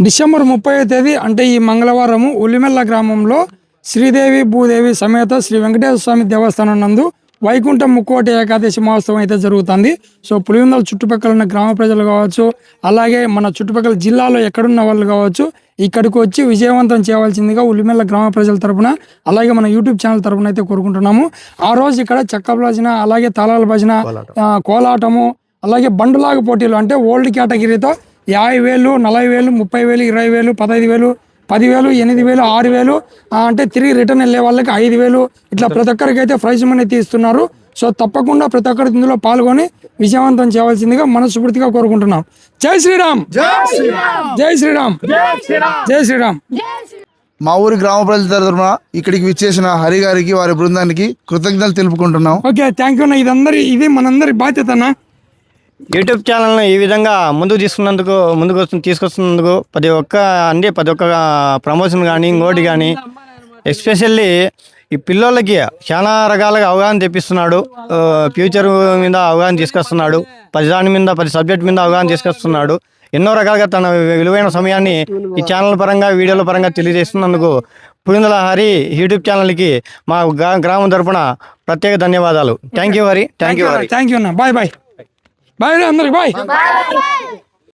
December 30వ తేదీ అంటే ఈ మంగళవారము ఉల్లిమెల్ల గ్రామంలో శ్రీదేవి భూదేవి సమేత శ్రీ వెంకటేశ్వర స్వామి దేవస్థానం నందు వైకుంఠం ముక్కోటి ఏకాదశి మహోత్సవం అయితే జరుగుతుంది. సో పులివెందుల చుట్టుపక్కల ఉన్న గ్రామ ప్రజలు కావచ్చు, అలాగే మన చుట్టుపక్కల జిల్లాలో ఎక్కడున్న వాళ్ళు కావచ్చు, ఇక్కడికి వచ్చి విజయవంతం చేయవలసిందిగా ఉల్లిమెల్ల గ్రామ ప్రజల తరపున, అలాగే మన యూట్యూబ్ ఛానల్ తరపున అయితే కోరుకుంటున్నాము. ఆ రోజు ఇక్కడ చెక్క భజన, అలాగే తాళాల భజన, కోలాటము, అలాగే బండులాగా పోటీలు అంటే ఓల్డ్ కేటగిరీతో 50,000, 40,000, 30,000, 20,000, 15,000, 10,000, 8,000, 6,000 అంటే తిరిగి రిటర్న్ వెళ్ళే వాళ్ళకి 5,000 ఇట్లా ప్రతి ఒక్కరికి అయితే ప్రైజ్ మనీ తీస్తున్నారు. సో తప్పకుండా ప్రతి ఒక్కరు ఇందులో పాల్గొని విజయవంతం చేయవలసిందిగా మనస్ఫూర్తిగా కోరుకుంటున్నాం. జై శ్రీరామ్, జై శ్రీరామ్, జై శ్రీరామ్. మా ఊరి గ్రామ ప్రజల తరఫున ఇక్కడికి విచ్చేసిన హరి గారికి వారి బృందానికి కృతజ్ఞతలు తెలుపుకుంటున్నాం. ఓకే, థ్యాంక్ యూ అన్న. ఇది మనందరి బాధ్యత అన్న. యూట్యూబ్ ఛానల్ని ఈ విధంగా ముందుకు తీసుకొస్తున్నందుకు ప్రతి ఒక్క ప్రమోషన్ కానీ ఇంకోటి కానీ ఎస్పెషల్లీ ఈ పిల్లలకి చాలా రకాలుగా అవగాహన తెప్పిస్తున్నాడు. ఫ్యూచర్ మీద అవగాహన తీసుకొస్తున్నాడు. ప్రతి సబ్జెక్ట్ మీద అవగాహన తీసుకొస్తున్నాడు. ఎన్నో రకాలుగా తన విలువైన సమయాన్ని ఈ ఛానల్ పరంగా వీడియోల పరంగా తెలియజేస్తున్నందుకు పులివెందుల హరి యూట్యూబ్ ఛానల్కి మా గ్రామం తరపున ప్రత్యేక ధన్యవాదాలు. Thank you Hari. Thank you అన్న. Bye bye. బాయ్ అందరికి బాయ్.